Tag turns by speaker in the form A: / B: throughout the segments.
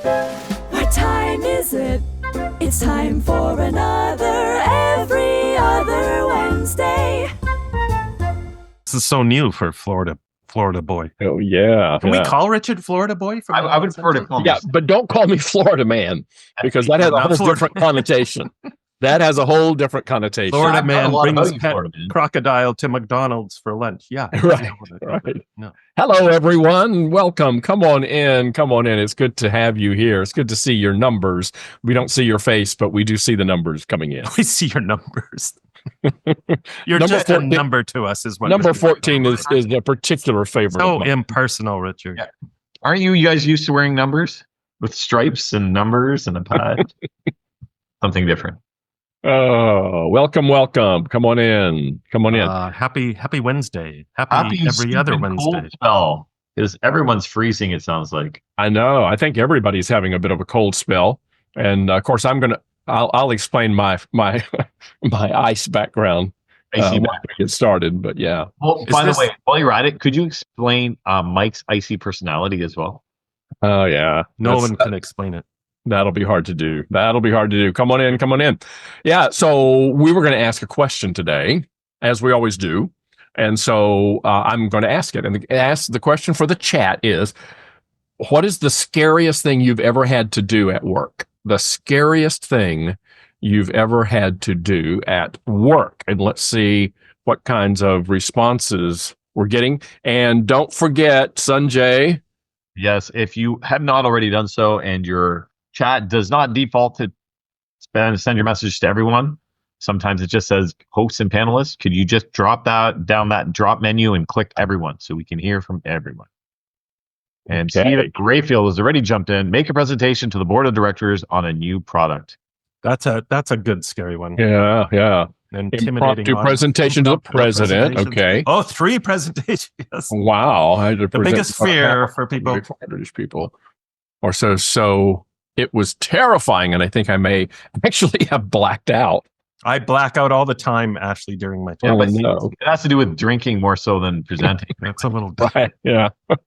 A: What time is it? It's time for another Every Other Wednesday.
B: This is so new for Florida boy.
C: Oh, yeah.
B: Can we call Richard Florida boy?
D: I would prefer to call him.
C: Yeah, but don't call me Florida man, because that has a whole different connotation. That has a whole different connotation.
B: Florida man brings pet
D: Florida man.
B: crocodile to McDonald's for lunch. Yeah.
C: Right.
B: No.
C: Hello, everyone. Welcome. Come on in. Come on in. It's good to have you here. It's good to see your numbers. We don't see your face, but we do see the numbers coming in.
B: We see your numbers. You're
C: Number
B: just
C: 14
B: a number to us, is what
C: Number 14 is a particular favorite.
B: so impersonal, Richard.
D: Yeah. Aren't you guys used to wearing numbers with stripes and numbers and a pad? Something different.
C: Oh, welcome. Come on in.
B: Happy Wednesday. Happy every other Wednesday.
D: Spell, because everyone's freezing, it sounds like.
C: I know. I think everybody's having a bit of a cold spell. And of course, I'll explain my ice background when we get started. But yeah.
D: Well, by the way, while you're at it, could you explain Mike's icy personality as well?
C: Oh, yeah.
B: No one can explain it.
C: That'll be hard to do. Come on in. Yeah. So we were going to ask a question today, as we always do. And so I'm going to ask it. And the question for the chat is, what is the scariest thing you've ever had to do at work? The scariest thing you've ever had to do at work. And let's see what kinds of responses we're getting. And don't forget, Sunjay.
D: Yes, if you have not already done so and your chat does not default to send your message to everyone, sometimes it just says hosts and panelists. Could you just drop that down that drop menu and click everyone so we can hear from everyone? And Steve Grayfield has already jumped in. Make a presentation to the board of directors on a new product.
B: That's a good scary one.
C: Yeah.
B: Intimidating.
C: Impromptu presentation to the president. Okay.
B: Oh, 3 presentations.
C: Wow. I had to
B: The biggest fear for people.
C: Or so it was terrifying, and I think I may actually have blacked out.
B: I black out all the time, Ashley, during my
D: Yeah,
B: talk.
D: but it has to do with drinking more so than presenting.
B: That's a little different.
C: Right. Yeah.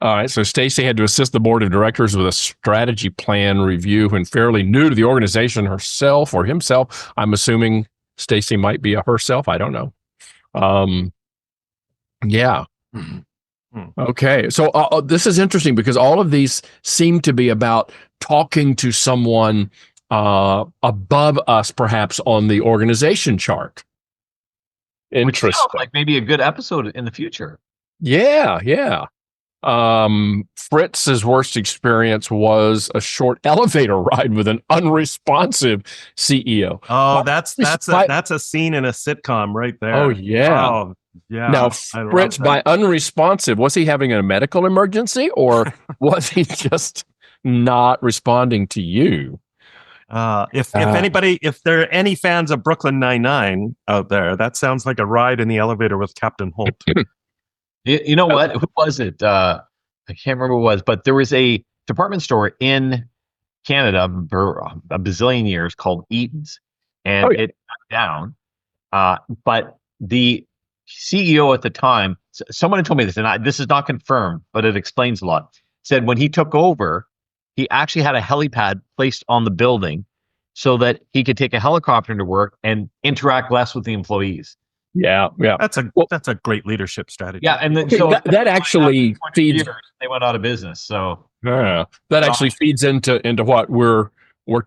C: All right. So Stacy had to assist the board of directors with a strategy plan review when fairly new to the organization herself or himself. I'm assuming Stacy might be a herself. I don't know. Yeah. Okay. So this is interesting because all of these seem to be about talking to someone above us, perhaps on the organization chart. Interesting.
D: Which sounds like maybe a good episode in the future.
C: Yeah. Fritz's worst experience was a short elevator ride with an unresponsive CEO.
B: Oh, that's a scene in a sitcom right there.
C: Oh, yeah.
B: Oh, yeah.
C: Now, Fritz, by unresponsive, was he having a medical emergency or was he just not responding to you?
B: If there are any fans of Brooklyn Nine-Nine out there, that sounds like a ride in the elevator with Captain Holt.
D: You know what? Who was it? I can't remember who it was, but there was a department store in Canada for a bazillion years called Eaton's, and it shut down. But the CEO at the time, someone had told me this, and this is not confirmed, but it explains a lot. Said when he took over, he actually had a helipad placed on the building so that he could take a helicopter to work and interact less with the employees.
C: Yeah.
B: That's a great leadership strategy.
D: Yeah, and then
C: that actually feeds.
D: They went out of business. So
C: that actually feeds into what we're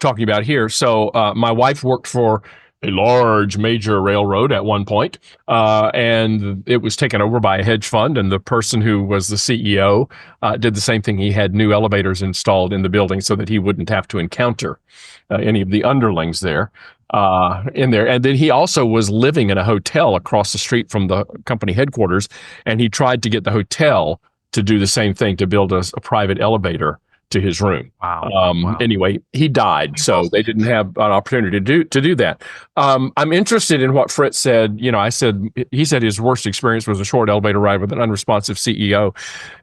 C: talking about here. So my wife worked for a large major railroad at one point, and it was taken over by a hedge fund. And the person who was the CEO did the same thing. He had new elevators installed in the building so that he wouldn't have to encounter any of the underlings there. In there. And then he also was living in a hotel across the street from the company headquarters. And he tried to get the hotel to do the same thing, to build a private elevator to his room.
B: Wow.
C: Anyway, he died. So they didn't have an opportunity to do that. I'm interested in what Fritz said. He said his worst experience was a short elevator ride with an unresponsive CEO.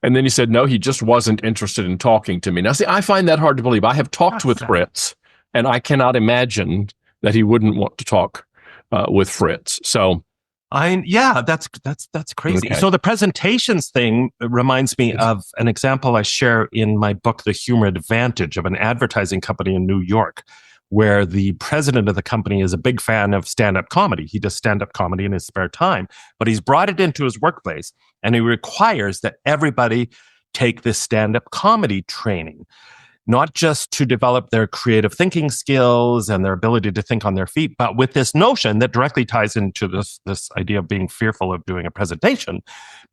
C: And then he said, no, he just wasn't interested in talking to me. Now, see, I find that hard to believe. I have talked with Fritz, and I cannot imagine that he wouldn't want to talk with Fritz. So
B: Yeah, that's crazy.
C: Okay.
B: So the presentations thing reminds me of an example I share in my book, The Humor Advantage, of an advertising company in New York, where the president of the company is a big fan of stand-up comedy. He does stand-up comedy in his spare time, but he's brought it into his workplace, and he requires that everybody take this stand-up comedy training, not just to develop their creative thinking skills and their ability to think on their feet, but with this notion that directly ties into this idea of being fearful of doing a presentation.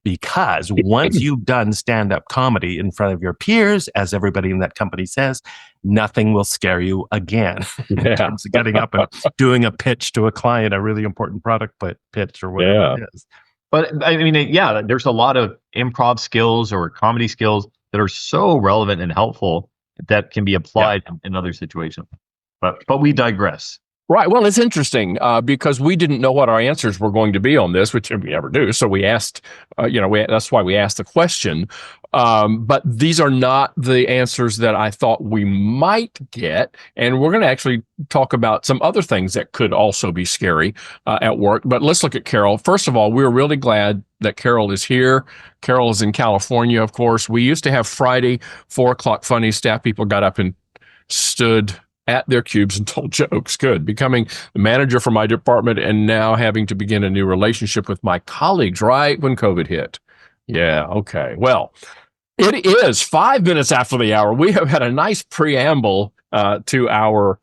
B: Because once you've done stand-up comedy in front of your peers, as everybody in that company says, nothing will scare you again. In terms of getting up and doing a pitch to a client, a really important product pitch or whatever it is.
D: But I mean, yeah, there's a lot of improv skills or comedy skills that are so relevant and helpful that can be applied in other situations. But we digress.
C: Right. Well, it's interesting because we didn't know what our answers were going to be on this, which we never do. So we asked, that's why we asked the question. But these are not the answers that I thought we might get. And we're going to actually talk about some other things that could also be scary at work. But let's look at Carol. First of all, we're really glad that Carol is here. Carol is in California, of course. We used to have Friday, 4:00 funny. Staff people got up and stood at their cubes and told jokes. Good. Becoming the manager for my department and now having to begin a new relationship with my colleagues right when COVID hit. Yeah. Okay. Well, it is 5 minutes after the hour. We have had a nice preamble to our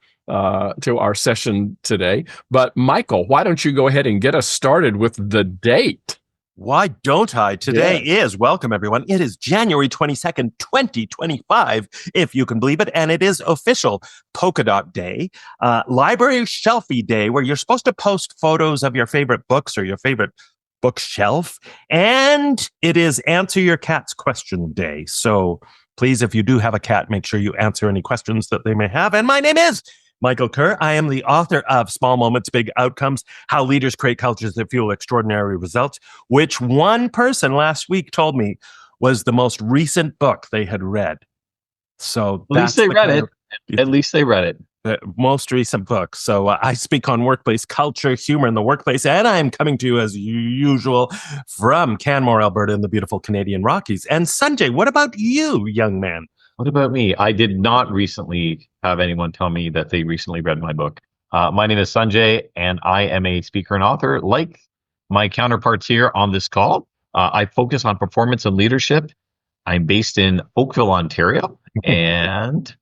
C: session today. But Michael, why don't you go ahead and get us started with the date?
B: Why don't I? Today is, welcome everyone, it is January 22nd, 2025, if you can believe it, and it is official Polka Dot Day, Library Shelfie Day, where you're supposed to post photos of your favorite books or your favorite bookshelf, and it is Answer Your Cat's Question Day. So please, if you do have a cat, make sure you answer any questions that they may have. And my name is Michael Kerr. I am the author of Small Moments, Big Outcomes, How Leaders Create Cultures That Fuel Extraordinary Results, which one person last week told me was the most recent book they had read. So
D: at least they read it. At least they read it.
B: The most recent book. So I speak on workplace culture, humor in the workplace, and I am coming to you as usual from Canmore, Alberta, in the beautiful Canadian Rockies. And Sunjay, what about you, young man?
D: What about me? I did not recently have anyone tell me that they recently read my book. My name is Sunjay, and I am a speaker and author. Like my counterparts here on this call, I focus on performance and leadership. I'm based in Oakville, Ontario. And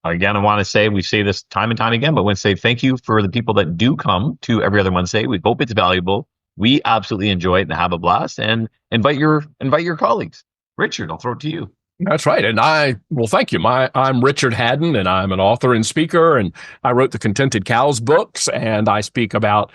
D: again, I want to say, we say this time and time again, but I want to say thank you for the people that do come to every other Wednesday. We hope it's valuable. We absolutely enjoy it and have a blast, and invite your colleagues. Richard, I'll throw it to you.
C: That's right. And thank you. I'm Richard Haddon, and I'm an author and speaker, and I wrote the Contented Cows books, and I speak about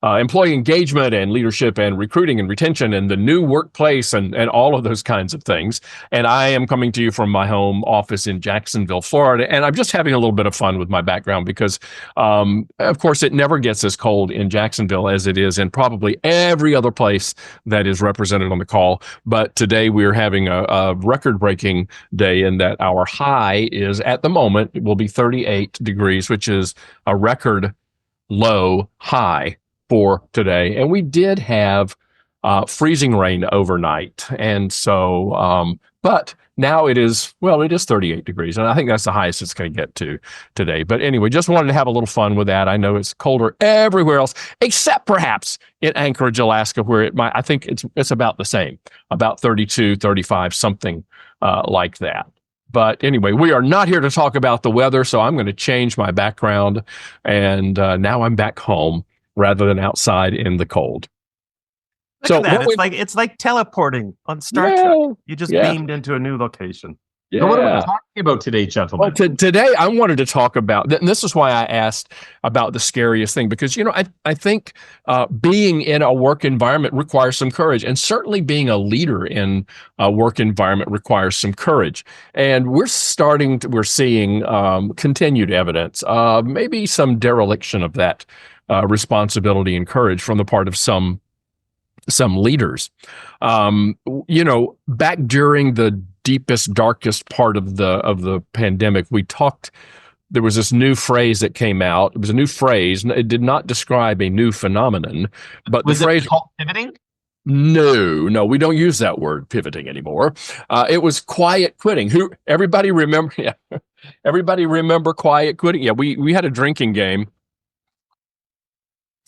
C: employee engagement and leadership and recruiting and retention and the new workplace and all of those kinds of things. And I am coming to you from my home office in Jacksonville, Florida. And I'm just having a little bit of fun with my background because, of course, it never gets as cold in Jacksonville as it is in probably every other place that is represented on the call. But today we're having a record-breaking day in that our high is, at the moment, it will be 38 degrees, which is a record low high for today. And we did have freezing rain overnight. And so, but now it is 38 degrees. And I think that's the highest it's going to get to today. But anyway, just wanted to have a little fun with that. I know it's colder everywhere else, except perhaps in Anchorage, Alaska, where I think it's about the same, about 32, 35, something like that. But anyway, we are not here to talk about the weather, so I'm going to change my background. And now I'm back home rather than outside in the cold.
B: Look at that. It's like teleporting on Star Trek. You just beamed into a new location.
D: Yeah. So what are we talking about today, gentlemen?
C: Well, today I wanted to talk about, and this is why I asked about the scariest thing, because, I think being in a work environment requires some courage, and certainly being a leader in a work environment requires some courage. And we're seeing continued evidence, maybe some dereliction of that responsibility and courage from the part of some leaders. Back during the deepest, darkest part of the pandemic, we talked there was this new phrase that came out. It was a new phrase. It did not describe a new phenomenon, but
D: Was
C: the phrase
D: it called pivoting?
C: No, we don't use that word pivoting anymore. It was quiet quitting. Everybody remember? Yeah, everybody remember quiet quitting? Yeah, we had a drinking game.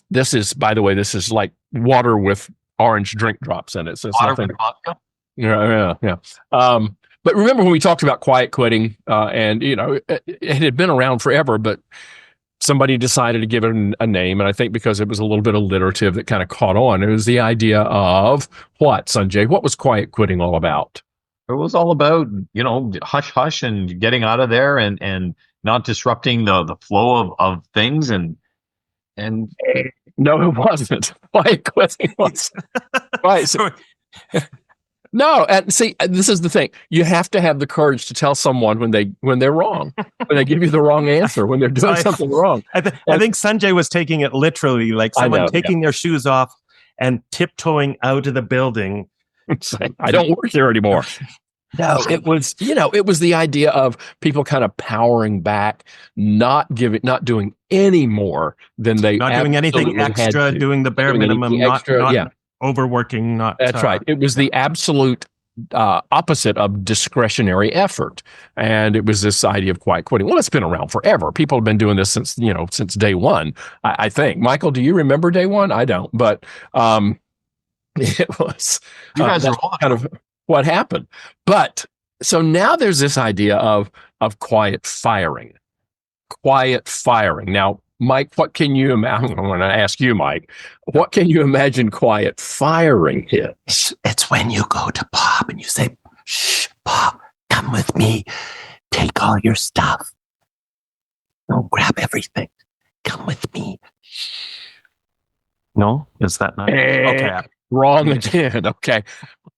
C: This is, by the way, this is like water with orange drink drops in it. So it's
D: Water
C: nothing.
D: with vodka?
C: Yeah. But remember when we talked about quiet quitting, and it had been around forever, but somebody decided to give it a name, and I think because it was a little bit alliterative that kind of caught on. It was the idea of what, Sunjay? What was quiet quitting all about?
D: It was all about, hush hush and getting out of there and not disrupting the flow of things and
C: no, it wasn't. Quiet quitting was right. So, no, and see, this is the thing. You have to have the courage to tell someone when they're wrong, when they give you the wrong answer, when they're doing something wrong.
B: I think Sunjay was taking it literally, like someone taking their shoes off and tiptoeing out of the building.
C: I don't work here anymore. No, it was the idea of people kind of powering back, not doing any more than they
B: not doing anything extra, doing the bare minimum, not overworking.
C: That's right. It was the absolute opposite of discretionary effort, and it was this idea of quiet quitting. Well, it's been around forever. People have been doing this since day one. I think. Michael, do you remember day one? I don't, but it was.
D: You guys are
C: kind of what happened. But so now there's this idea of quiet firing. Quiet firing. Now, Mike, what can you imagine? I'm going to ask you, Mike, what can you imagine quiet firing is?
B: It's when you go to Bob and you say, "Shh, Bob, come with me. Take all your stuff. Don't grab everything. Come with me." No? Is that not? Okay.
C: Wrong again. Okay.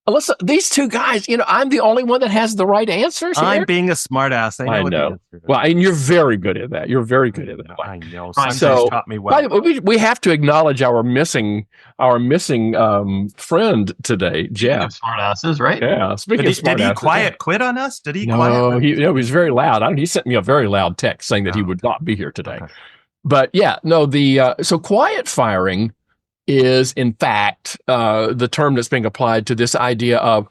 C: Listen, these two guys, I'm the only one that has the right answers here.
B: I'm being a smartass. I know.
C: Well, and you're very good at that. You're very good at that.
B: I know.
C: So
B: taught me well.
C: We have to acknowledge our missing friend today, Jeff.
D: Smartasses, right?
C: Yeah. Speaking of smartasses,
B: did he quiet quit on us? Did he?
C: No, he was very loud. He sent me a very loud text saying that he would not be here today. Okay. But yeah, no. So quiet firing is in fact the term that's being applied to this idea of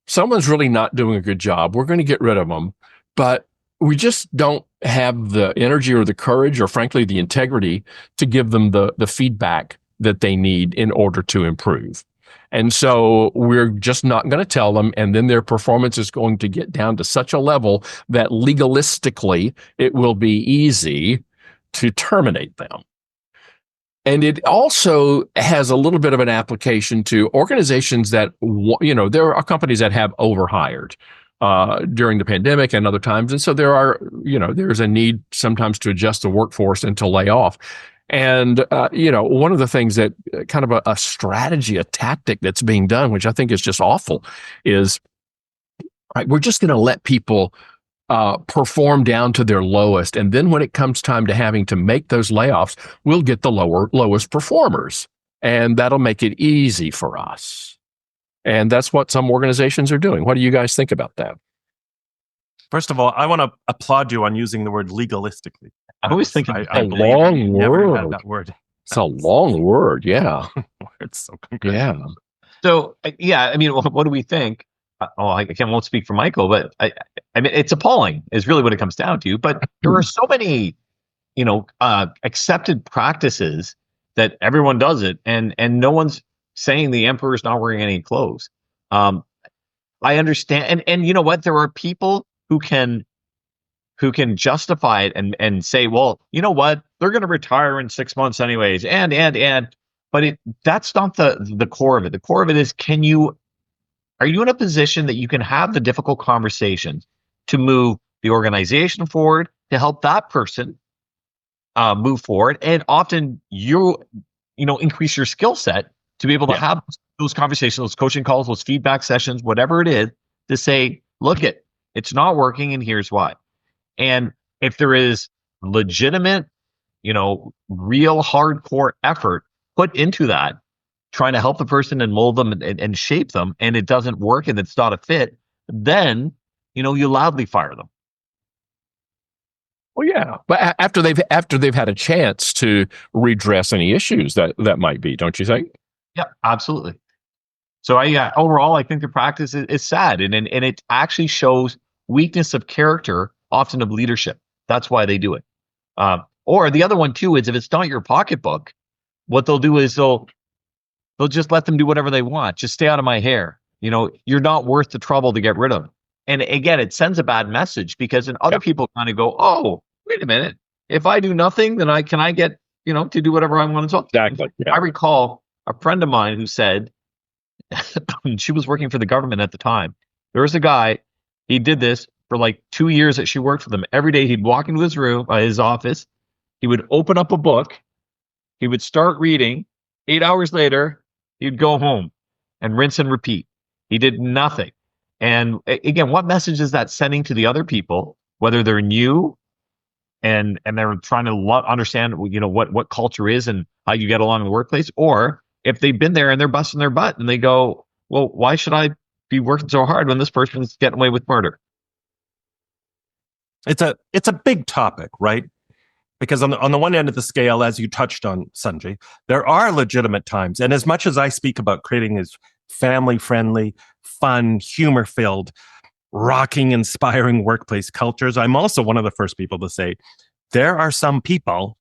C: someone's really not doing a good job. We're going to get rid of them, but we just don't have the energy or the courage or frankly the integrity to give them the feedback that they need in order to improve. And so we're just not going to tell them, and then their performance is going to get down to such a level that legalistically it will be easy to terminate them. And it also has a little bit of an application to organizations that, there are companies that have overhired during the pandemic and other times. And so there's a need sometimes to adjust the workforce and to lay off. And, one of the things that kind of a strategy, a tactic that's being done, which I think is just awful, is we're just going to let people perform down to their lowest. And then when it comes time to having to make those layoffs, we'll get the lowest performers. And that'll make it easy for us. And that's what some organizations are doing. What do you guys think about that?
B: First of all, I want to applaud you on using the word legalistically.
D: I always think
C: it's a long word.
B: Had that word.
C: It's a long word. Yeah.
B: It's so
C: yeah.
D: So, yeah, I mean, what do we think? I won't speak for Michael, but I mean, it's appalling is really what it comes down to. But there are so many, accepted practices that everyone does it, and no one's saying the emperor's not wearing any clothes. I understand, and you know what? There are people who can justify it and say, well, you know what? They're going to retire in 6 months anyways, but that's not the core of it. The core of it is, are you in a position that you can have the difficult conversations to move the organization forward, to help that person move forward, and often you increase your skill set to be able to have those conversations, those coaching calls, those feedback sessions, whatever it is, to say, look, it's not working, and here's why. And if there is legitimate, real hardcore effort put into that, trying to help the person and mold them and shape them, and it doesn't work and it's not a fit, then, you loudly fire them.
C: Well, yeah, but after they've had a chance to redress any issues that might be, don't you think?
D: Yeah, absolutely. So overall, I think the practice is sad, and it actually shows weakness of character, often of leadership. That's why they do it. Or the other one too is if it's not your pocketbook, what they'll do is they'll just let them do whatever they want. Just stay out of my hair. You're not worth the trouble to get rid of. And again, it sends a bad message because then other people kind of go, oh, wait a minute. If I do nothing, then I get, to do whatever I want to.
C: Exactly. Yeah.
D: I recall a friend of mine who said she was working for the government at the time. There was a guy, he did this for like 2 years that she worked for them. Every day he'd walk into his office. He would open up a book. He would start reading. 8 hours later, he'd go home and rinse and repeat. He did nothing. And again, what message is that sending to the other people, whether they're new and they're trying to understand, what culture is and how you get along in the workplace, or if they've been there and they're busting their butt and they go, well, why should I be working so hard when this person's getting away with murder?
B: It's a big topic, right? Because on the one end of the scale, as you touched on, Sunjay, there are legitimate times. And as much as I speak about creating this family-friendly, fun, humor-filled, rocking, inspiring workplace cultures, I'm also one of the first people to say there are some people,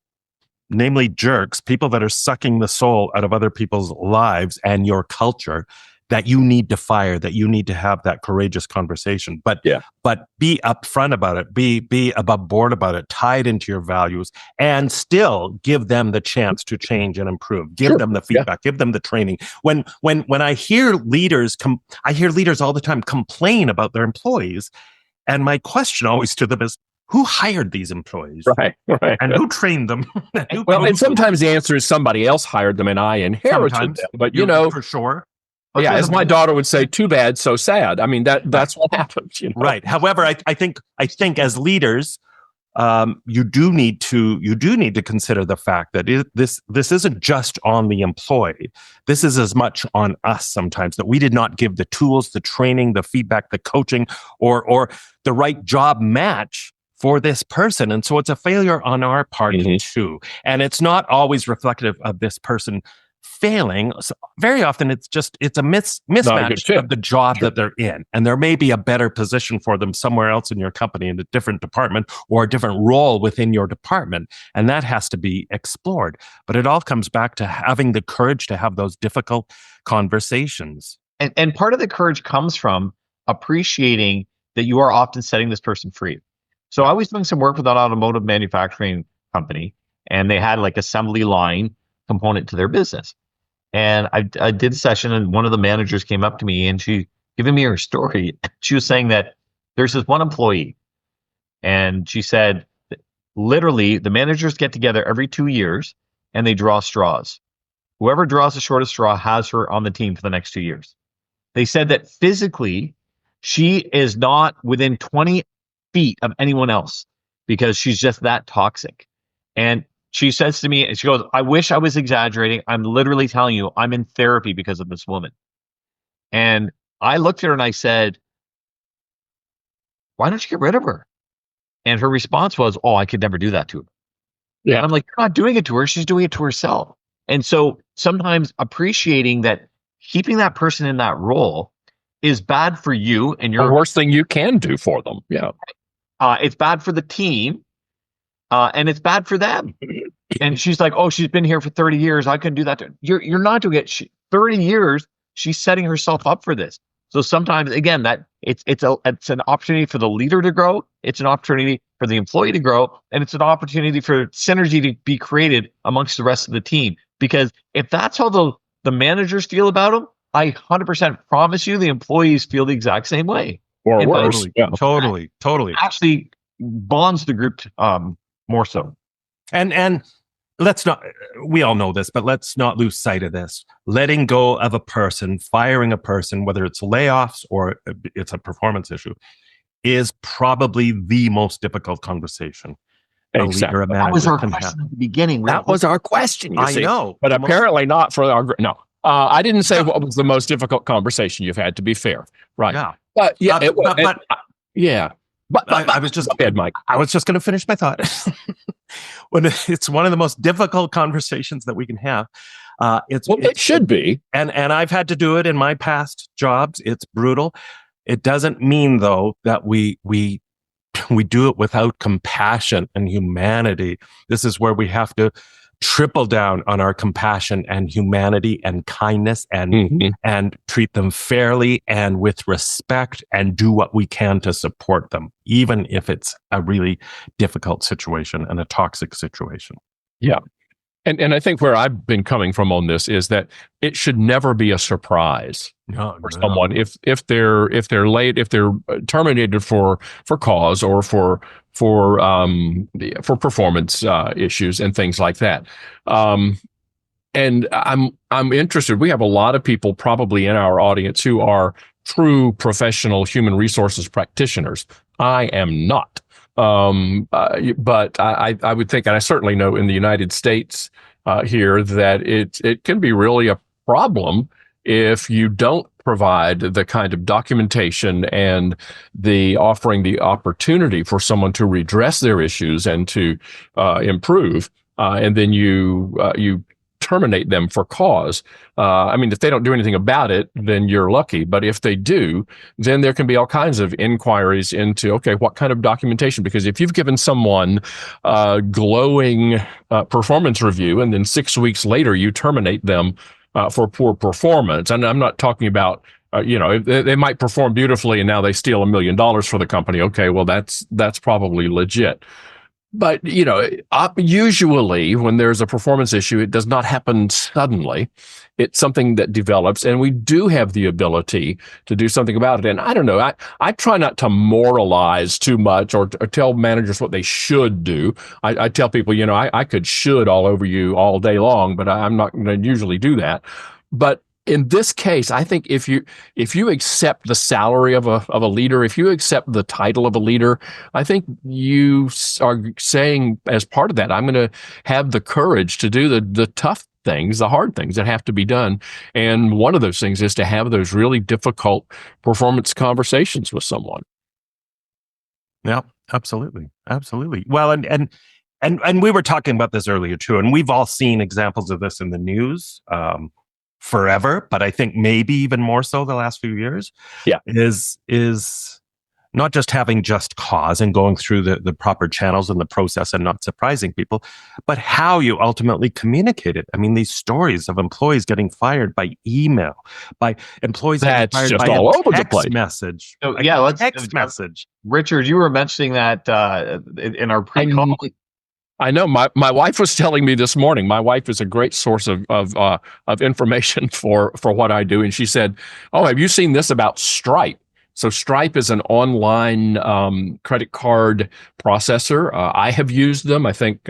B: namely jerks, people that are sucking the soul out of other people's lives and your culture, that you need to fire, that you need to have that courageous conversation. But be upfront about it, be above board about it, tie it into your values, and still give them the chance to change and improve. Give them the feedback, give them the training. When I hear leaders I hear leaders all the time complain about their employees, and my question always to them is, who hired these employees?
C: Right.
B: And who trained them?
C: And sometimes the answer is somebody else hired them and I inherited them. But
B: for sure.
C: Yeah, as my daughter would say, too bad, so sad. I mean, that's what happens.
B: Right. However, I think as leaders, you do need to consider the fact that this isn't just on the employee. This is as much on us sometimes, that we did not give the tools, the training, the feedback, the coaching, or the right job match for this person. And so it's a failure on our part too. And it's not always reflective of this person failing. So very often it's a mismatch of the job that they're in. And there may be a better position for them somewhere else in your company, in a different department or a different role within your department. And that has to be explored. But it all comes back to having the courage to have those difficult conversations.
D: And part of the courage comes from appreciating that you are often setting this person free. So I was doing some work with an automotive manufacturing company, and they had like assembly line component to their business. And I did a session, and one of the managers came up to me and she giving me her story. She was saying that there's this one employee, and she said literally the managers get together every 2 years and they draw straws. Whoever draws the shortest straw has her on the team for the next 2 years. They said that physically she is not within 20 feet of anyone else because she's just that toxic. And she says to me, and she goes, I wish I was exaggerating. I'm literally telling you, I'm in therapy because of this woman. And I looked at her and I said, why don't you get rid of her? And her response was, oh, I could never do that to her. Yeah. And I'm like, you're not doing it to her. She's doing it to herself. And so sometimes appreciating that keeping that person in that role is bad for you and your
C: the worst thing you can do for them. Yeah.
D: It's bad for the team. And it's bad for them. And she's like, oh, she's been here for 30 years. I couldn't do that to her. You're not doing it. 30 years, she's setting herself up for this. So sometimes, again, that it's an opportunity for the leader to grow. It's an opportunity for the employee to grow. And it's an opportunity for synergy to be created amongst the rest of the team. Because if that's how the managers feel about them, I 100% promise you the employees feel the exact same way.
C: Or worse.
B: Totally.
D: Actually bonds the group more so.
B: And let's not, we all know this, but let's not lose sight of this. Letting go of a person, firing a person, whether it's layoffs or it's a performance issue, is probably the most difficult conversation.
C: Exactly.
D: That was our question at the beginning.
C: That was our question.
B: I know.
C: But apparently not for our, no. I didn't say what was the most difficult conversation you've had, to be fair. Right.
B: Yeah.
C: But yeah,
B: yeah.
C: But
B: I was just
C: go ahead, Mike.
B: I was just going to finish my thought. When it's one of the most difficult conversations that we can have.
C: It should be,
B: and I've had to do it in my past jobs. It's brutal. It doesn't mean though that we do it without compassion and humanity. This is where we have to triple down on our compassion and humanity and kindness and treat them fairly and with respect and do what we can to support them, even if it's a really difficult situation and a toxic situation.
C: Yeah. And I think where I've been coming from on this is that it should never be a surprise for someone if they're late, if they're terminated for cause or for performance issues and things like that. And I'm interested. We have a lot of people probably in our audience who are true professional human resources practitioners. I am not. But I would think, and I certainly know in the United States here, that it can be really a problem if you don't provide the kind of documentation and the offering the opportunity for someone to redress their issues and to improve, and then you terminate them for cause. I mean, if they don't do anything about it, then you're lucky. But if they do, then there can be all kinds of inquiries into, okay, what kind of documentation? Because if you've given someone a glowing performance review and then 6 weeks later you terminate them for poor performance, and I'm not talking about they might perform beautifully and now they steal $1 million for the company. Okay, well, that's probably legit. But, usually when there's a performance issue, it does not happen suddenly. It's something that develops, and we do have the ability to do something about it. And I don't know, I try not to moralize too much or tell managers what they should do. I tell people, I could should all over you all day long, but I'm not going to usually do that. But in this case, I think if you accept the salary of a leader, if you accept the title of a leader, I think you are saying as part of that, I'm going to have the courage to do the tough things, the hard things that have to be done. And one of those things is to have those really difficult performance conversations with someone.
B: Yeah, absolutely. Absolutely. Well, and we were talking about this earlier too, and we've all seen examples of this in the news. Forever, but I think maybe even more so the last few years, is not just having just cause and going through the proper channels and the process and not surprising people, but how you ultimately communicate it. I mean, these stories of employees getting fired by email, by employees getting fired
C: just
B: by
C: all
B: a
C: over the
B: text
C: place.
B: message.
D: So, yeah, let's
B: text message.
D: Richard, you were mentioning that in our pre-call.
C: I know my wife was telling me this morning. My wife is a great source of information for what I do, and she said, "Oh, have you seen this about Stripe?" So Stripe is an online credit card processor. I have used them. I think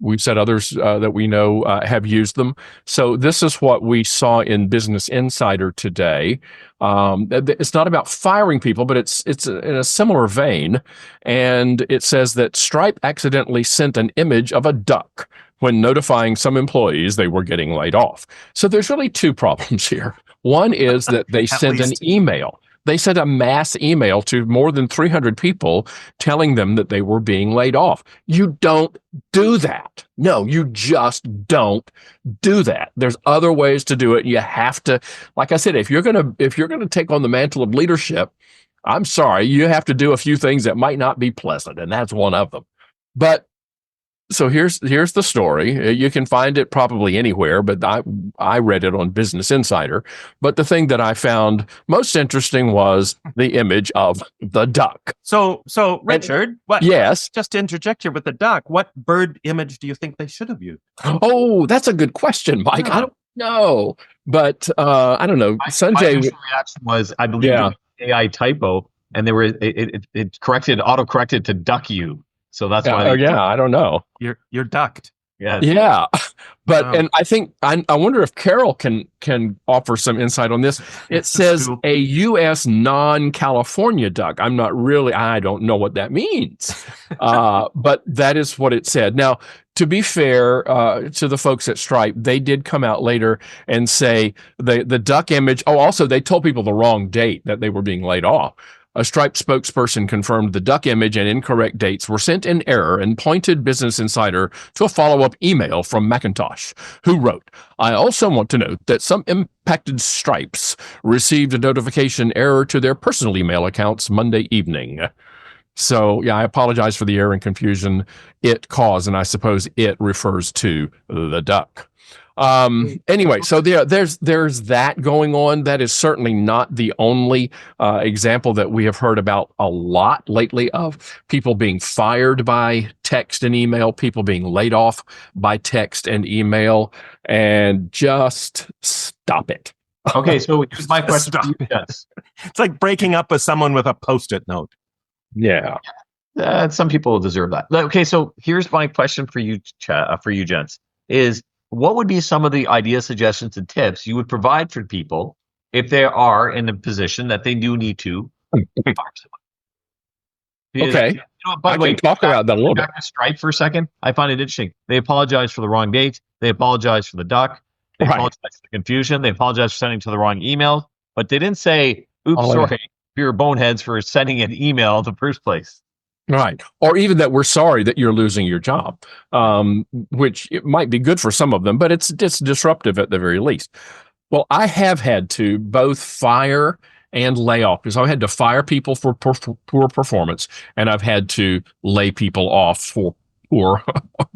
C: we've said others that we know have used them. So this is what we saw in Business Insider today. It's not about firing people, but it's in a similar vein. And it says that Stripe accidentally sent an image of a duck when notifying some employees they were getting laid off. So there's really two problems here. One is that they sent an email. They sent a mass email to more than 300 people telling them that they were being laid off. You don't do that. No, you just don't do that. There's other ways to do it. You have to, like I said, if you're going to take on the mantle of leadership, I'm sorry, you have to do a few things that might not be pleasant, and that's one of them. But so here's the story. You can find it probably anywhere, but I read it on Business Insider. But the thing that I found most interesting was the image of the duck.
B: So Richard, what?
C: Yes.
B: Just to interject here with the duck, what bird image do you think they should have used?
C: Oh, that's a good question, Mike. I don't know, but I don't know. Sunjay,
D: my initial reaction was, I believe, it was an AI typo, and it auto-corrected to duck you. So that's why.
C: I don't know.
B: You're ducked.
C: Yeah. But and I think I wonder if Carol can offer some insight on this. It says a U.S. non-California duck. I don't know what that means. But that is what it said. Now, to be fair to the folks at Stripe, they did come out later and say the duck image. Oh, also they told people the wrong date that they were being laid off. A Stripe spokesperson confirmed the duck image and incorrect dates were sent in error and pointed Business Insider to a follow-up email from Macintosh, who wrote, "I also want to note that some impacted Stripes received a notification error to their personal email accounts Monday evening." So, yeah, I apologize for the error and confusion it caused, and I suppose it refers to the duck. Anyway, so there's that going on. That is certainly not the only example that we have heard about a lot lately of people being fired by text and email, people being laid off by text and email, and just stop it.
D: Okay, so here's my question for you, Jess.
B: It's like breaking up with someone with a Post-it note.
C: Yeah.
D: Some people deserve that. Okay, so here's my question for you, gents, is what would be some of the ideas, suggestions, and tips you would provide for people if they are in a position that they do need to fire someone?
C: Okay.
D: You know, by the way,
C: talk about that a little bit.
D: Back to Stripe for a second. I find it interesting. They apologize for the wrong date. They apologize for the duck. They apologize for the confusion. They apologize for sending to the wrong email. But they didn't say, oops, sorry, you're boneheads for sending an email in the first place.
C: Right. Or even that we're sorry that you're losing your job, which it might be good for some of them, but it's disruptive at the very least. Well, I have had to both fire and lay off, because I had to fire people for poor performance, and I've had to lay people off for poor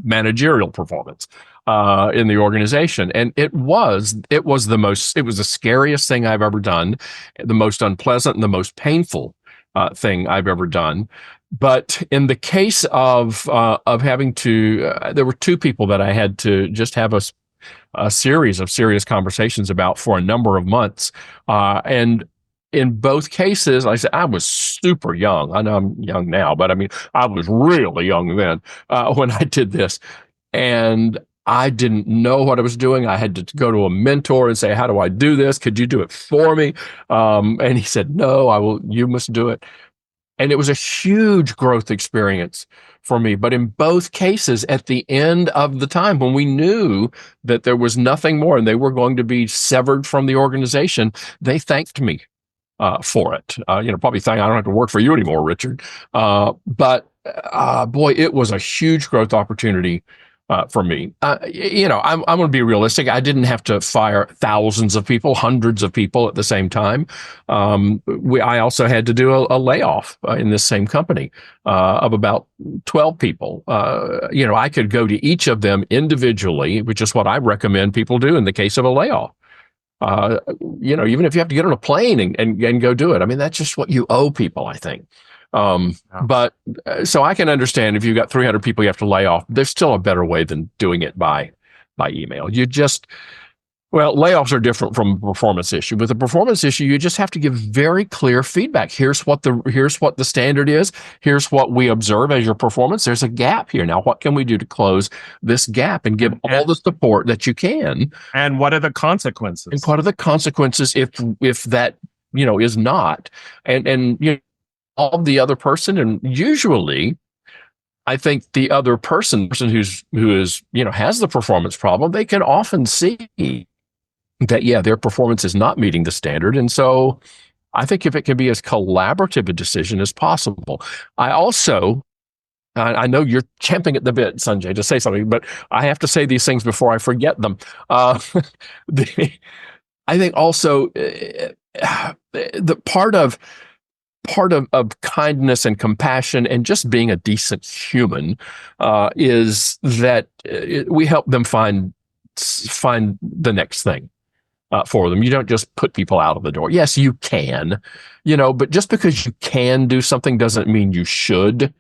C: managerial performance in the organization. And it was the scariest thing I've ever done, the most unpleasant and the most painful thing I've ever done. But in the case of having to, there were two people that I had to just have a series of serious conversations about for a number of months. And in both cases, I said, I was super young. I know I'm young now, but I mean, I was really young then when I did this. And I didn't know what I was doing. I had to go to a mentor and say, how do I do this? Could you do it for me? And he said, no, you must do it. And it was a huge growth experience for me. But in both cases, at the end of the time, when we knew that there was nothing more and they were going to be severed from the organization, they thanked me for it. Probably saying, I don't have to work for you anymore, Richard. But boy, it was a huge growth opportunity for me. I'm going to be realistic. I didn't have to fire thousands of people, hundreds of people at the same time. I also had to do a layoff in this same company of about 12 people. I could go to each of them individually, which is what I recommend people do in the case of a layoff. Even if you have to get on a plane and go do it. I mean, that's just what you owe people, I think. But so I can understand if you've got 300 people you have to lay off, there's still a better way than doing it by email. Layoffs are different from a performance issue. With a performance issue, you just have to give very clear feedback. Here's what the standard is. Here's what we observe as your performance. There's a gap here. Now, what can we do to close this gap and give all the support that you can?
B: And what are the consequences?
C: And what are the consequences if that, is not? And of the other person, and usually I think the other person who is has the performance problem, they can often see that their performance is not meeting the standard. And so I think if it can be as collaborative a decision as possible. I know you're champing at the bit, Sunjay, to say something, but I have to say these things before I forget them. I think also the part of kindness and compassion and just being a decent human is that we help them find the next thing for them. You don't just put people out of the door. Yes, you can, but just because you can do something doesn't mean you should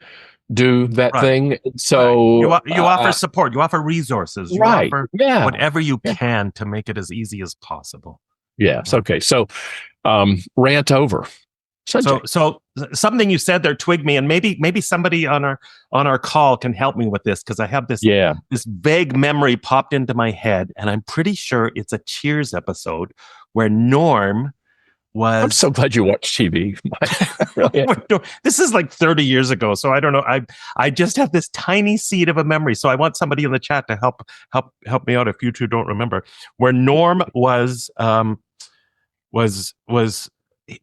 C: do that thing. So
B: you offer support, you offer resources, you offer whatever you can to make it as easy as possible.
C: Yes. Okay. So rant over.
B: So something you said there twigged me, and maybe somebody on our call can help me with this, because I have this vague memory popped into my head, and I'm pretty sure it's a Cheers episode where Norm was.
C: I'm so glad you watch TV.
B: This is like 30 years ago, so I don't know. I just have this tiny seed of a memory, so I want somebody in the chat to help me out if you two don't remember, where Norm was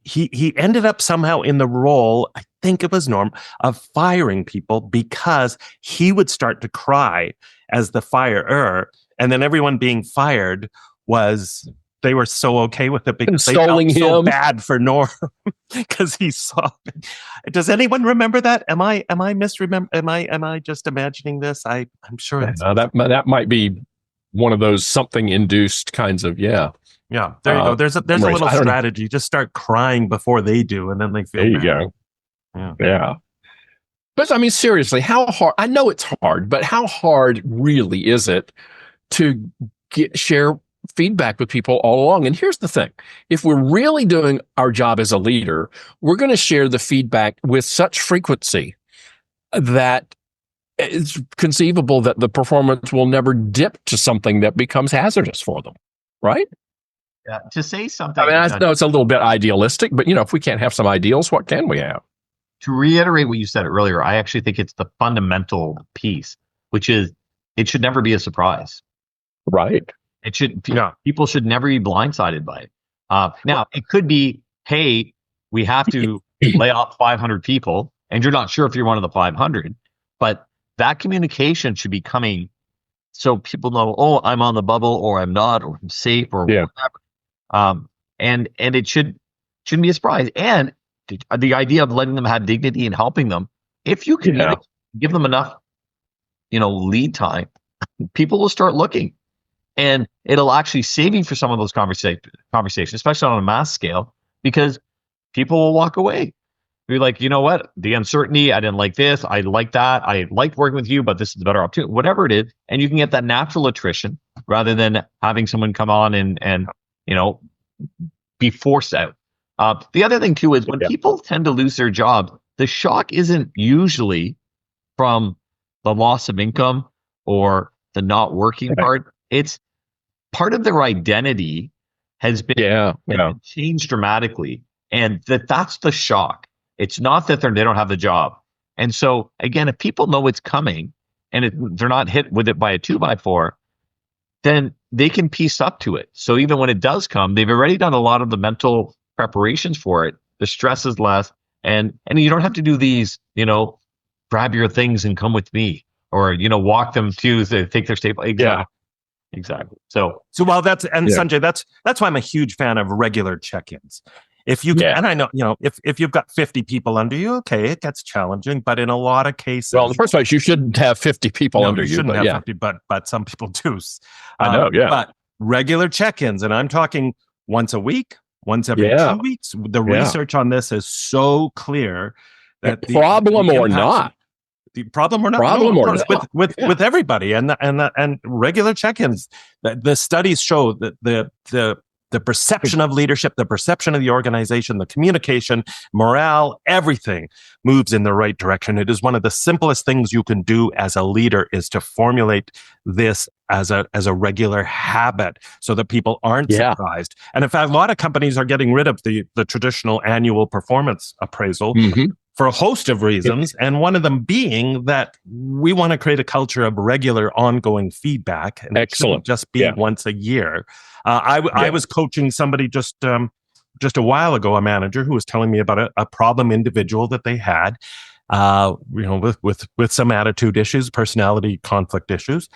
B: he ended up somehow in the role, I think it was Norm, of firing people because he would start to cry as the firer, and then everyone being fired they were so okay with it because they felt so bad for Norm because he saw it. Does anyone remember that? Am I misremember? Am I just imagining this? I'm sure
C: that might be one of those something induced kinds of
B: Yeah, there you go. There's a little strategy. Just start crying before they do, and then they feel
C: there you
B: bad.
C: go. Yeah. But I mean, seriously, how hard? I know it's hard, but how hard really is it to share feedback with people all along? And here's the thing. If we're really doing our job as a leader, we're going to share the feedback with such frequency that it's conceivable that the performance will never dip to something that becomes hazardous for them, right?
D: Yeah, to say something.
C: I mean, I know it's a little bit idealistic, but if we can't have some ideals, what can we have?
D: To reiterate what you said earlier, I actually think it's the fundamental piece, which is it should never be a surprise.
C: Right.
D: It should. People should never be blindsided by it. Now, it could be, hey, we have to lay off 500 people, and you're not sure if you're one of the 500, but that communication should be coming so people know, oh, I'm on the bubble, or I'm not, or I'm safe, or whatever. And it shouldn't be a surprise. And the idea of letting them have dignity and helping them, if you can give them enough, lead time, people will start looking. And it'll actually save you for some of those conversations, especially on a mass scale, because people will walk away. You're like, you know what? The uncertainty, I didn't like this. I like that. I liked working with you, but this is a better opportunity, whatever it is. And you can get that natural attrition rather than having someone come on and be forced out. The other thing, too, is when people tend to lose their job, the shock isn't usually from the loss of income or the not working part. It's part of their identity has been changed dramatically. And that's the shock. It's not that they don't have the job. And so, again, if people know it's coming and they're not hit with it by a 2x4, then they can piece up to it. So even when it does come, they've already done a lot of the mental preparations for it. The stress is less. And you don't have to do these, grab your things and come with me, or, walk them to take their staple. Exactly. So
B: while Sunjay, that's why I'm a huge fan of regular check-ins. If you can, and I know, if you've got 50 people under you, okay, it gets challenging, but in a lot of cases,
C: well, in the first place, you shouldn't have 50 people under you.
B: Shouldn't have 50, but some people do.
C: I know,
B: But regular check-ins, and I'm talking once a week, once every 2 weeks. The research on this is so clear that
C: the problem or not.
B: The problem or not, with everybody, and regular check-ins. The studies show that the perception of leadership, the perception of the organization, the communication, morale, everything moves in the right direction. It is one of the simplest things you can do as a leader is to formulate this as a regular habit so that people aren't surprised. And in fact, a lot of companies are getting rid of the traditional annual performance appraisal for a host of reasons. And one of them being that we want to create a culture of regular ongoing feedback. And it shouldn't just be once a year. I was coaching somebody just a while ago, a manager who was telling me about a problem individual that they had, with some attitude issues, personality conflict issues.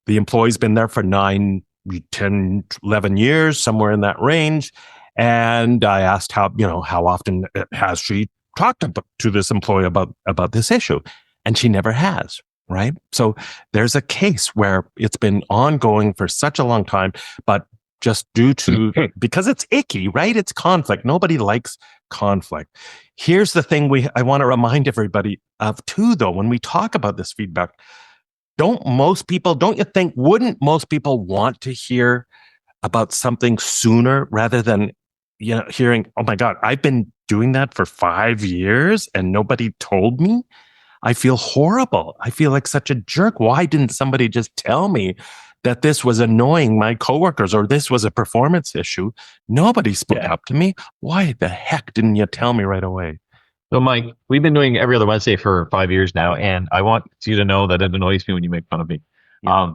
B: The employee's been there for 9, 10, 11 years, somewhere in that range. And I asked how often has she talked to this employee about this issue? And she never has. Right. So there's a case where it's been ongoing for such a long time, but just due to, because it's icky, right? It's conflict. Nobody likes conflict. Here's the thing I want to remind everybody of too, though, when we talk about this feedback, wouldn't most people want to hear about something sooner rather than, hearing, oh my God, I've been doing that for 5 years and nobody told me? I feel horrible. I feel like such a jerk. Why didn't somebody just tell me that this was annoying my coworkers or this was a performance issue? Nobody spoke up to me. Why the heck didn't you tell me right away?
D: So, Mike, we've been doing every other Wednesday for 5 years now, and I want you to know that it annoys me when you make fun of me. I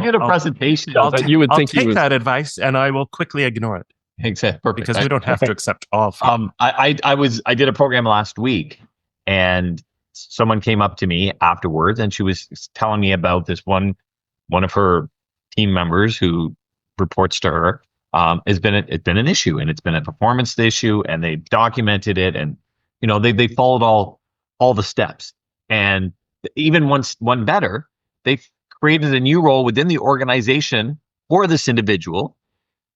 D: did a presentation.
B: I'll take that advice, and I will quickly ignore it.
D: Exactly. Perfect.
B: because we don't have to accept all.
D: I did a program last week, and someone came up to me afterwards, and she was telling me about this one of her team members who reports to her. It's been an issue, and it's been a performance issue, and they documented it, and they followed all the steps, and even one better, they created a new role within the organization for this individual,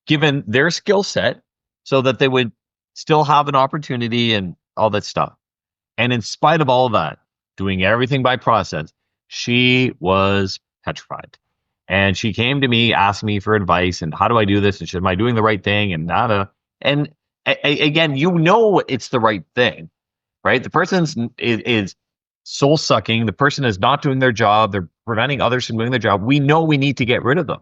D: given their skill set, so that they would still have an opportunity and all that stuff. And in spite of all of that, doing everything by process, she was petrified. And she came to me, asked me for advice, and how do I do this? And am I doing the right thing? And nada. And again, it's the right thing, right? The person is soul sucking. The person is not doing their job. They're preventing others from doing their job. We know we need to get rid of them.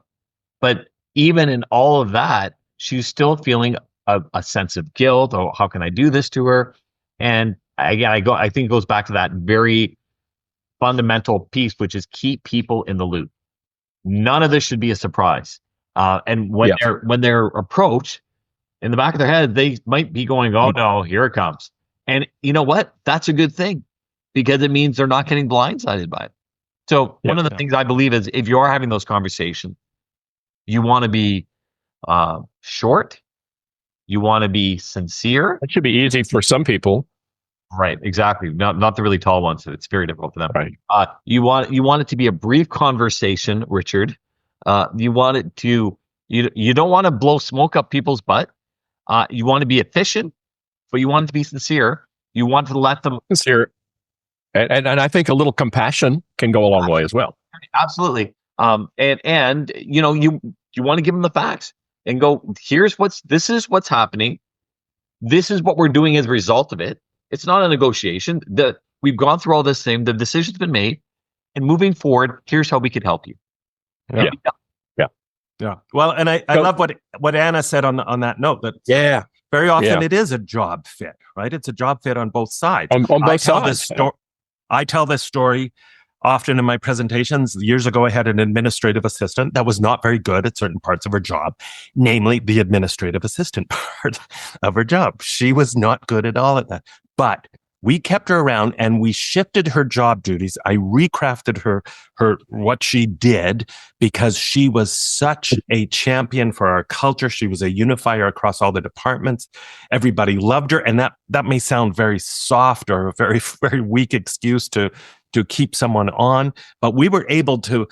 D: But even in all of that, she's still feeling a sense of guilt. Oh, how can I do this to her? And again, I think it goes back to that very fundamental piece, which is keep people in the loop. None of this should be a surprise. And when they're approached, in the back of their head, they might be going, "Oh no, here it comes." And you know what? That's a good thing, because it means they're not getting blindsided by it. So one of the things I believe is, if you are having those conversations, you want to be short. You want to be sincere.
C: That should be easy for some people.
D: Right, exactly. Not the really tall ones. It's very difficult for them.
C: Right.
D: You want it to be a brief conversation, Richard. You want it to you don't want to blow smoke up people's butt. You want to be efficient, but you want it to be sincere. You want to let them
C: sincere, and I think a little compassion can go a long way as well.
D: Absolutely. And you want to give them the facts and go, this is what's happening. This is what we're doing as a result of it. It's not a negotiation. We've gone through all this thing. The decision's been made, and moving forward, here's how we could help you.
B: Yeah. Well, and I love what Anna said on that note. That very often it is a job fit, right? It's a job fit on both sides.
C: On both sides.
B: I tell this story often in my presentations. Years ago, I had an administrative assistant that was not very good at certain parts of her job, namely the administrative assistant part of her job. She was not good at all at that. But we kept her around, and we shifted her job duties. I recrafted her what she did, because she was such a champion for our culture. She was a unifier across all the departments. Everybody loved her. And that may sound very soft or a very, very weak excuse to keep someone on, but we were able to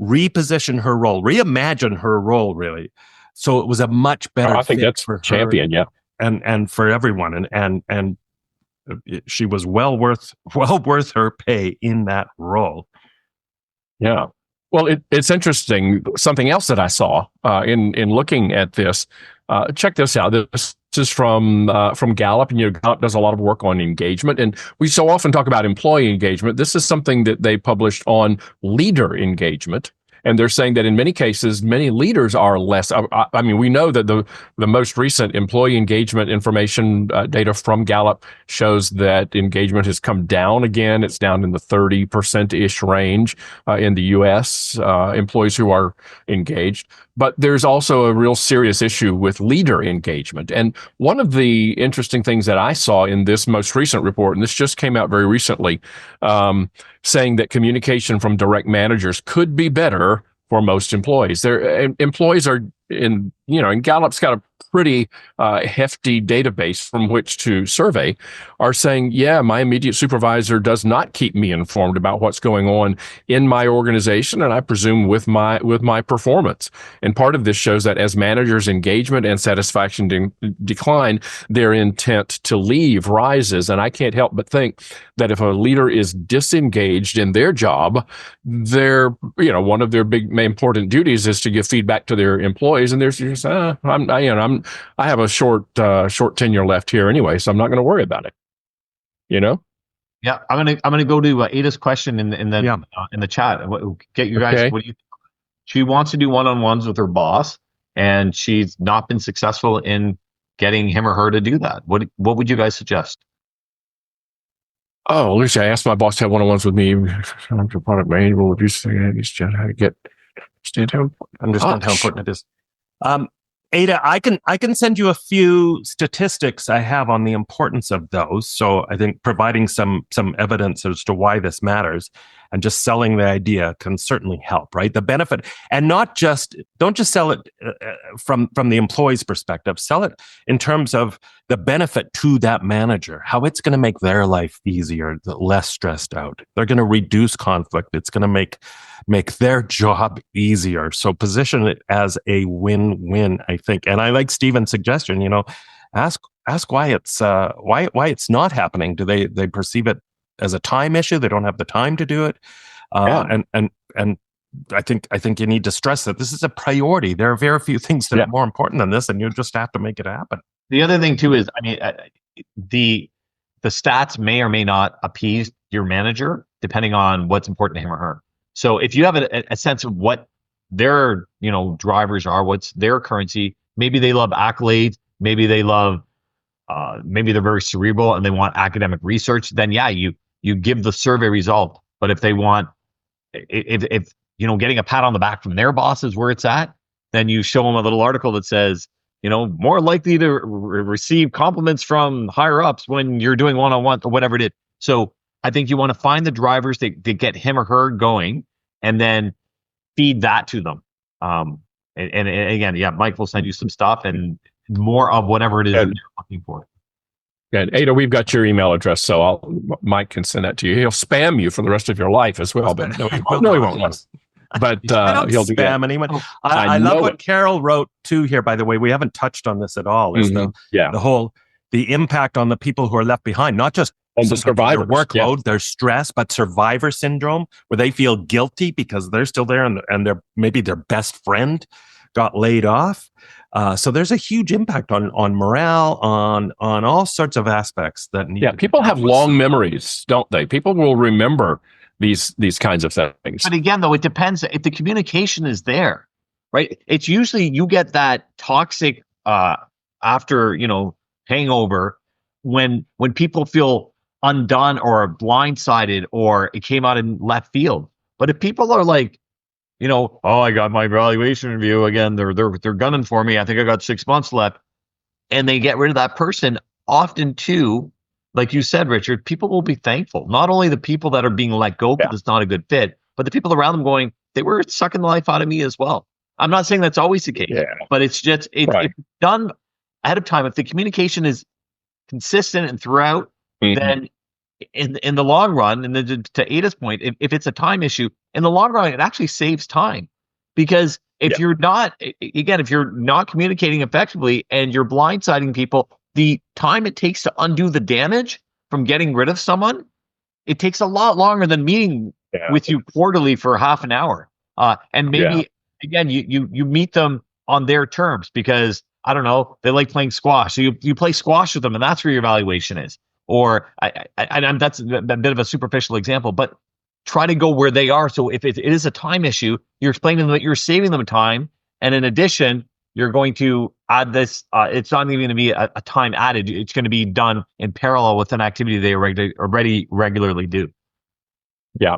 B: reposition her role, reimagine her role, really. So it was a much better
C: I think that's
B: for
C: champion,
B: her and for everyone. And she was well worth her pay in that role.
C: Yeah. Well, it's interesting. Something else that I saw in looking at this. Check this out. This is from Gallup, and Gallup does a lot of work on engagement, and we so often talk about employee engagement. This is something that they published on leader engagement. And they're saying that in many cases, many leaders are less. I mean, we know that the most recent employee engagement information data from Gallup shows that engagement has come down again. It's down in the 30%-ish range in the U.S., employees who are engaged. But there's also a real serious issue with leader engagement. And one of the interesting things that I saw in this most recent report, and this just came out very recently, saying that communication from direct managers could be better for most employees. Employees are and Gallup's got a pretty hefty database from which to survey, are saying, yeah, my immediate supervisor does not keep me informed about what's going on in my organization, and I presume with my performance. And part of this shows that as managers' engagement and satisfaction decline, their intent to leave rises. And I can't help but think that if a leader is disengaged in their job, one of their main important duties is to give feedback to their employees. And there's just, I have a short tenure left here anyway, so I'm not going to worry about it.
D: Yeah, I'm gonna go to Ada's question in the chat. Get you guys. Okay. What do you? She wants to do one-on-ones with her boss, and she's not been successful in getting him or her to do that. What would you guys suggest?
C: Oh, Lucy, I asked my boss to have one-on-ones with me. I'm a product manager. Would you say how to understand how important it is?
B: Ada, I can send you a few statistics I have on the importance of those. So I think providing some evidence as to why this matters and just selling the idea can certainly help, right? The benefit, and don't just sell it from the employee's perspective. Sell it in terms of the benefit to that manager, how it's going to make their life easier, less stressed out. They're going to reduce conflict. It's going to make their job easier. So position it as a win-win, I think. And I like Stephen's suggestion, ask why it's not happening. Do they perceive it as a time issue? They don't have the time to do it. And I think you need to stress that this is a priority. There are very few things that are more important than this, and you just have to make it happen.
D: The other thing too is, the stats may or may not appease your manager depending on what's important to him or her. So if you have a sense of what their drivers are, what's their currency, maybe they love accolades, maybe they love maybe they're very cerebral and they want academic research, then you give the survey result. But if they want, if getting a pat on the back from their boss is where it's at, then you show them a little article that says, more likely to receive compliments from higher ups when you're doing one-on-one or whatever it is. So I think you want to find the drivers that get him or her going, and then feed that to them. And again, Mike will send you some stuff and more of whatever it is that you're looking for.
C: And Ada, we've got your email address, so Mike can send that to you. He'll spam you for the rest of your life as well. But no, he won't. But he'll do
B: spam anyone. I love what Carol wrote too here. By the way, we haven't touched on this at all. Is the impact on the people who are left behind, not just
C: on the survivor
B: workload, their stress, but survivor syndrome, where they feel guilty because they're still there and maybe their best friend got laid off. So there's a huge impact on morale, on all sorts of aspects that need.
C: Yeah, people have long memories, don't they? People will remember these kinds of things.
D: But again, though, it depends if the communication is there, right? It's usually you get that toxic after hangover when people feel undone or blindsided or it came out in left field. But if people are like, I got my evaluation review again, they're gunning for me, I think I got 6 months left, and they get rid of that person, often too, like you said, Richard, people will be thankful. Not only the people that are being let go because it's not a good fit, but the people around them going, they were sucking the life out of me as well. I'm not saying that's always the case, but it's just it's done ahead of time. If the communication is consistent and throughout, then in the long run, and to Ada's point, if it's a time issue, in the long run, it actually saves time. Because if you're not communicating effectively and you're blindsiding people, the time it takes to undo the damage from getting rid of someone, it takes a lot longer than meeting with you quarterly for half an hour. And maybe, again, you meet them on their terms because, I don't know, they like playing squash. So you play squash with them, and that's where your evaluation is. Or that's a bit of a superficial example, but try to go where they are. So if it is a time issue, you're explaining to them that you're saving them time. And in addition, you're going to add this. It's not even going to be a time added. It's going to be done in parallel with an activity they already regularly do.
C: Yeah.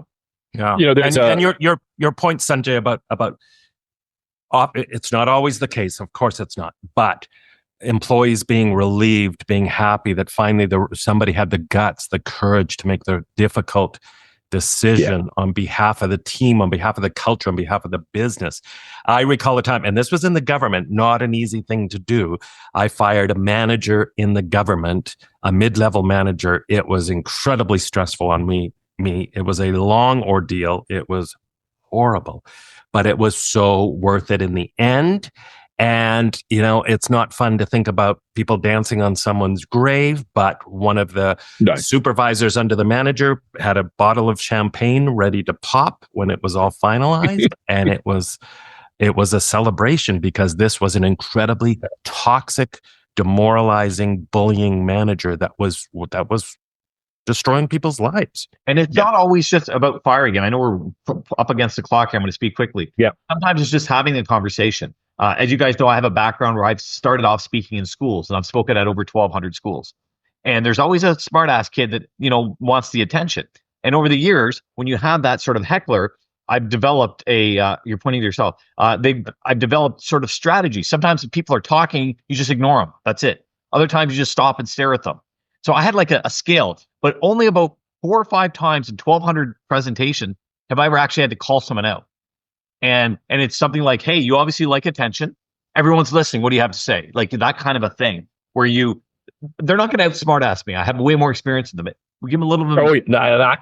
B: And your point, Sunjay, about it's not always the case. Of course, it's not. But employees being relieved, being happy that finally somebody had the guts, the courage to make the difficult decision on behalf of the team, on behalf of the culture, on behalf of the business. I recall a time, and this was in the government, not an easy thing to do. I fired a manager in the government, a mid-level manager. It was incredibly stressful on me. It was a long ordeal. It was horrible, but it was so worth it in the end. And, it's not fun to think about people dancing on someone's grave, but one of the supervisors under the manager had a bottle of champagne ready to pop when it was all finalized. And it was a celebration because this was an incredibly toxic, demoralizing, bullying manager that was destroying people's lives.
D: And it's not always just about firing. And I know we're up against the clock here. I'm going to speak quickly.
C: Yeah.
D: Sometimes it's just having a conversation. As you guys know, I have a background where I've started off speaking in schools, and I've spoken at over 1,200 schools. And there's always a smart-ass kid that, wants the attention. And over the years, when you have that sort of heckler, I've developed you're pointing to yourself. I've developed sort of strategy. Sometimes if people are talking, you just ignore them. That's it. Other times you just stop and stare at them. So I had like a scale, but only about 4 or 5 times in 1,200 presentation have I ever actually had to call someone out. And it's something like, hey, you obviously like attention. Everyone's listening. What do you have to say? Like that kind of a thing where they're not going to outsmart ask me. I have way more experience than them. We give them a little bit.
C: I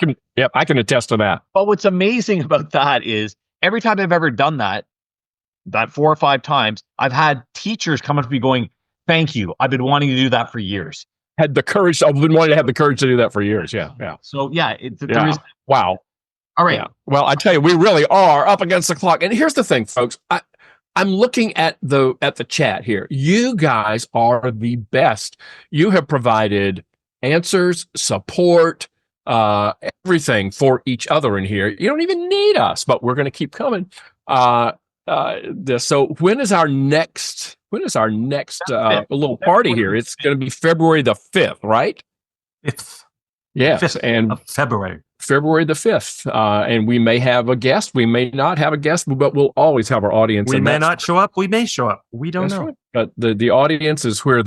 C: can attest to that.
D: But what's amazing about that is every time I've ever done that 4 or 5 times, I've had teachers come up to me going, thank you. I've been wanting to do that for years.
C: I've been wanting to have the courage to do that for years. Yeah.
D: So there is.
C: Wow.
D: All right.
C: Yeah. Well, I tell you, we really are up against the clock. And here's the thing, folks. I'm looking at the chat here. You guys are the best. You have provided answers, support, everything for each other in here. You don't even need us, but we're going to keep coming. So when is our next little party here? It's going to be February the 5th, right?
B: It's
C: yes,
B: 5th
C: and
B: of February
C: the 5th. And we may have a guest. We may not have a guest, but we'll always have our audience.
B: We may not show up. We may show up. We don't know.
C: Right. But the audience is where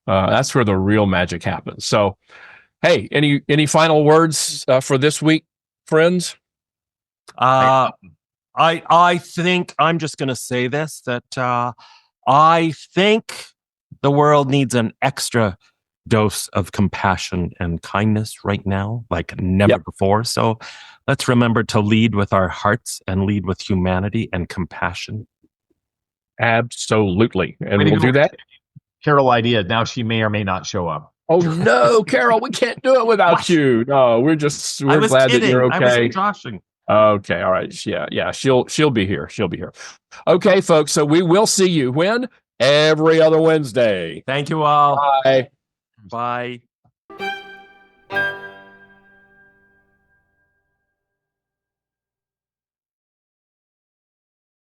C: that's where the real magic happens. So, hey, any final words for this week, friends?
B: I think I'm just going to say this, that I think the world needs an extra dose of compassion and kindness right now, like never before. So let's remember to lead with our hearts and lead with humanity and compassion.
C: Absolutely. And we'll do that.
D: Carol idea. Now she may or may not show up.
C: Oh no, Carol, we can't do it without you. No, we're glad that you're okay.
B: I was joshing.
C: Okay, all right. Yeah. She'll be here. She'll be here. Okay, folks. So we will see you when? Every other Wednesday.
B: Thank you all.
C: Bye.
B: Bye.